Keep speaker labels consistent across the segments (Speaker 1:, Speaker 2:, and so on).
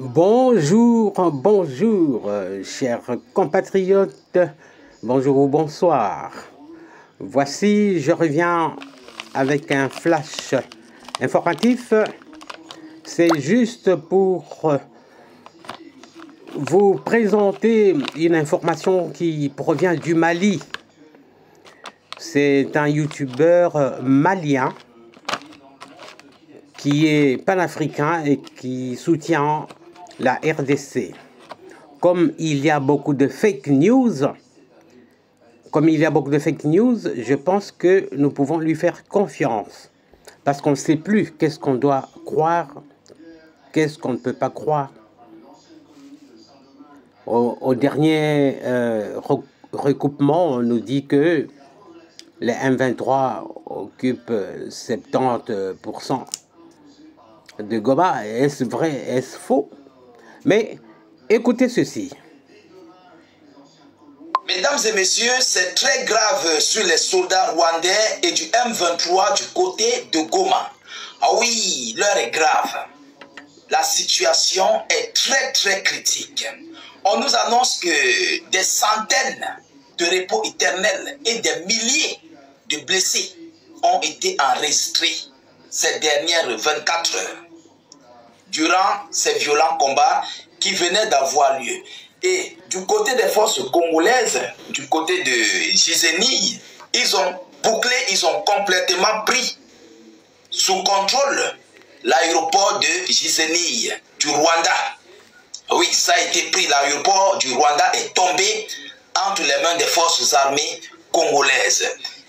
Speaker 1: Bonjour, bonjour, chers compatriotes, bonjour ou bonsoir. Voici, je reviens avec un flash informatif. C'est juste pour vous présenter une information qui provient du Mali. C'est un youtubeur malien qui est panafricain et qui soutient la RDC. Comme il y a beaucoup de fake news, je pense que nous pouvons lui faire confiance. Parce qu'on ne sait plus qu'est-ce qu'on doit croire, qu'est-ce qu'on ne peut pas croire. Au dernier recoupement, on nous dit que les M23 occupent 70% de Goma. Est-ce vrai? Est-ce faux? Mais écoutez ceci.
Speaker 2: Mesdames et messieurs, c'est très grave sur les soldats rwandais et du M23 du côté de Goma. Ah oui, l'heure est grave. La situation est très critique. On nous annonce que des centaines de repos éternels et des milliers de blessés ont été enregistrés ces dernières 24 heures durant ces violents combats qui venaient d'avoir lieu. Et du côté des forces congolaises, du côté de Gisenyi, ils ont bouclé, ils ont complètement pris sous contrôle l'aéroport de Gisenyi du Rwanda. Oui, ça a été pris, l'aéroport du Rwanda est tombé entre les mains des forces armées congolaises.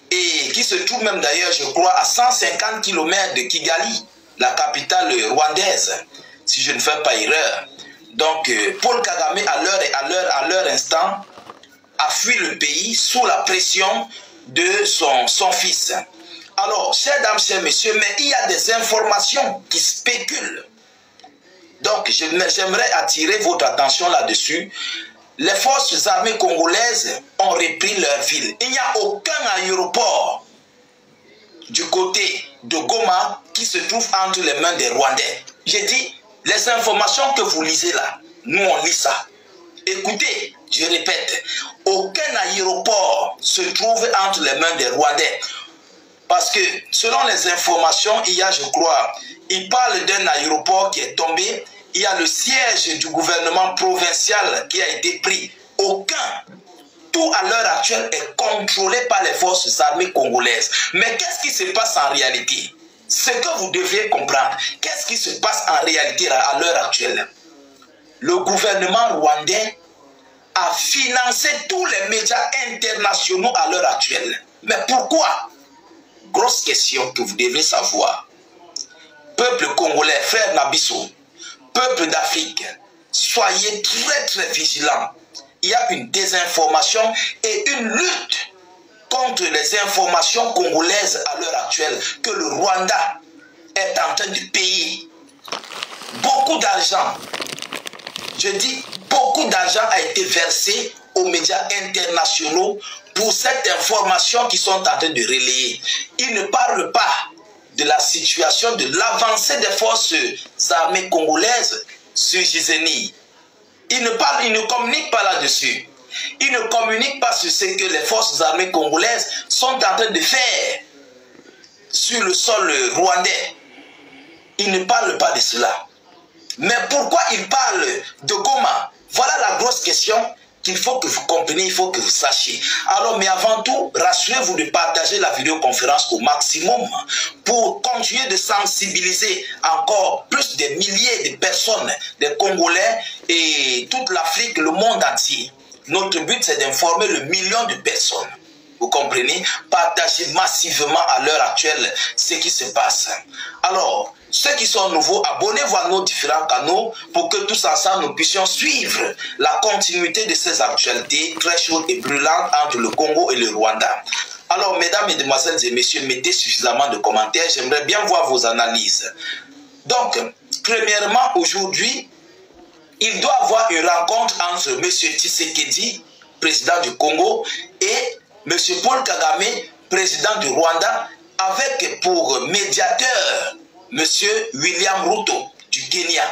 Speaker 2: Et qui se trouve même d'ailleurs, je crois, à 150 km de Kigali, la capitale rwandaise, si je ne fais pas erreur. Donc, Paul Kagame, à leur instant, a fui le pays sous la pression de son fils. Alors, chers dames, chers messieurs, mais il y a des informations qui spéculent. Donc, j'aimerais attirer votre attention là-dessus. Les forces armées congolaises ont repris leur ville. Il n'y a aucun aéroport du côté de Goma qui se trouve entre les mains des Rwandais. J'ai dit, les informations que vous lisez là, nous on lit ça. Écoutez, je répète, aucun aéroport se trouve entre les mains des Rwandais. Parce que selon les informations, il y a, je crois, il parle d'un aéroport qui est tombé. Il y a le siège du gouvernement provincial qui a été pris. Aucun. Tout à l'heure actuelle est contrôlé par les forces armées congolaises. Mais qu'est-ce qui se passe en réalité? Ce que vous devez comprendre, qu'est-ce qui se passe en réalité à l'heure actuelle? Le gouvernement rwandais a financé tous les médias internationaux à l'heure actuelle. Mais pourquoi? Grosse question que vous devez savoir. Peuple congolais, frère Nabisso, peuple d'Afrique, soyez très vigilants. Il y a une désinformation et une lutte contre les informations congolaises à l'heure actuelle que le Rwanda est en train de payer. Beaucoup d'argent, je dis beaucoup d'argent a été versé aux médias internationaux pour cette information qu'ils sont en train de relayer. Ils ne parlent pas de la situation, de l'avancée des forces armées congolaises sur Gisenyi. Ils ne communiquent pas là-dessus. Ils ne communiquent pas sur ce que les forces armées congolaises sont en train de faire sur le sol rwandais. Ils ne parlent pas de cela. Mais pourquoi ils parlent de Goma? Voilà la grosse question qu'il faut que vous compreniez, il faut que vous sachiez. Alors, mais avant tout, rassurez-vous de partager la vidéoconférence au maximum pour continuer de sensibiliser encore plus de milliers de personnes, des Congolais et toute l'Afrique, le monde entier. Notre but, c'est d'informer le million de personnes. Vous comprenez? Partagez massivement à l'heure actuelle ce qui se passe. Alors, ceux qui sont nouveaux, abonnez-vous à nos différents canaux pour que tous ensemble nous puissions suivre la continuité de ces actualités très chaudes et brûlantes entre le Congo et le Rwanda. Alors, mesdames, mesdemoiselles et messieurs, mettez suffisamment de commentaires. J'aimerais bien voir vos analyses. Donc, premièrement, aujourd'hui, il doit y avoir une rencontre entre M. Tshisekedi, président du Congo, et M. Paul Kagame, président du Rwanda, avec pour médiateur M. William Ruto du Kenya.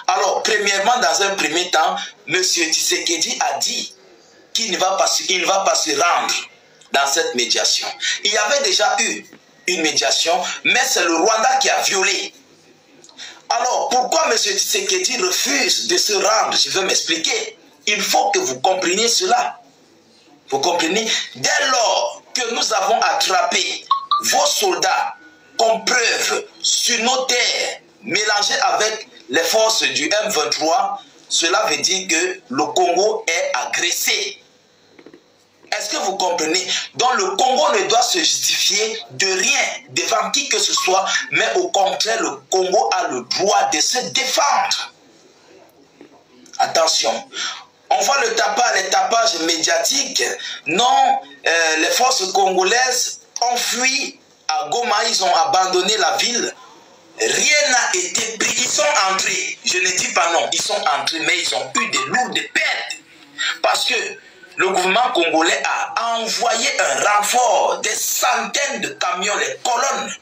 Speaker 2: Alors, premièrement, dans un premier temps, M. Tshisekedi a dit qu'il ne va pas se rendre dans cette médiation. Il y avait déjà eu une médiation, mais c'est le Rwanda qui a violé. Alors, pourquoi M. Tshisekedi refuse de se rendre? Je veux m'expliquer. Il faut que vous compreniez cela. Vous comprenez? Dès lors que nous avons attrapé vos soldats comme preuve sur nos terres, mélangés avec les forces du M23, cela veut dire que le Congo est agressé. Est-ce que vous comprenez? Donc le Congo ne doit se justifier de rien devant qui que ce soit, mais au contraire, le Congo a le droit de se défendre. Attention, on voit les tapages médiatiques. Non, les forces congolaises ont fui à Goma, ils ont abandonné la ville. Rien n'a été pris. Ils sont entrés. Je ne dis pas non. Ils sont entrés, mais ils ont eu de lourdes pertes. Parce que le gouvernement congolais a envoyé un renfort, des centaines de camions, les colonnes.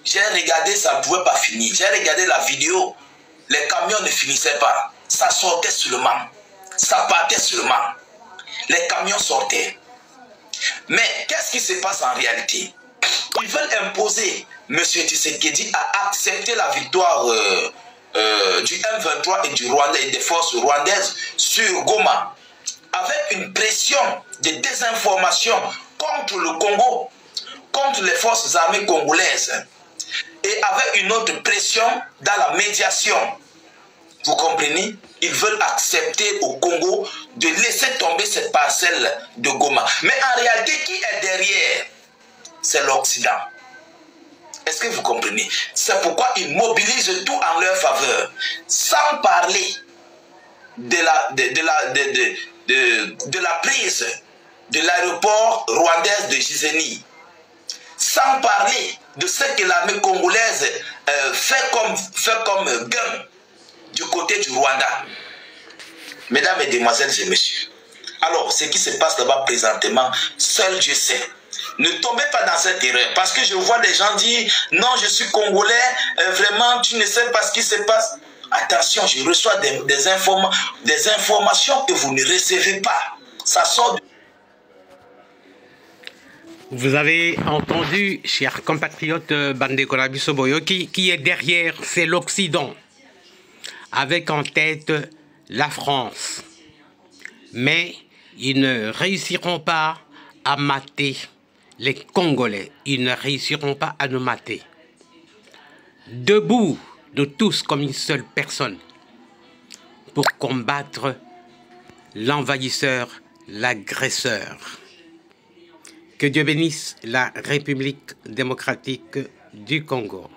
Speaker 2: J'ai regardé, ça ne pouvait pas finir. J'ai regardé la vidéo. Les camions ne finissaient pas. Ça sortait seulement. Ça partait seulement. Les camions sortaient. Mais qu'est-ce qui se passe en réalité? Ils veulent imposer M. Tshisekedi à accepter la victoire du M23 et du Rwanda et des forces rwandaises sur Goma, avec une pression de désinformation contre le Congo, contre les forces armées congolaises, et avec une autre pression dans la médiation. Vous comprenez? Ils veulent accepter au Congo de laisser tomber cette parcelle de Goma. Mais en réalité, qui est derrière? C'est l'Occident. Est-ce que vous comprenez? C'est pourquoi ils mobilisent tout en leur faveur, sans parler de la prise de l'aéroport rwandaise de Gizeni, sans parler de ce que l'armée congolaise fait comme gain du côté du Rwanda. Mesdames, Mesdemoiselles et Messieurs, alors ce qui se passe là-bas présentement, seul Dieu sait. Ne tombez pas dans cette erreur, parce que je vois des gens dire non, je suis congolais, vraiment tu ne sais pas ce qui se passe. Attention, je reçois des informations que vous ne recevez pas. Ça sort de...
Speaker 1: Vous avez entendu, chers compatriotes Bandeko na biso boyo, qui est derrière, c'est l'Occident, avec en tête la France. Mais ils ne réussiront pas à mater les Congolais. Ils ne réussiront pas à nous mater. Debout, nous tous comme une seule personne, pour combattre l'envahisseur, l'agresseur. Que Dieu bénisse la République démocratique du Congo.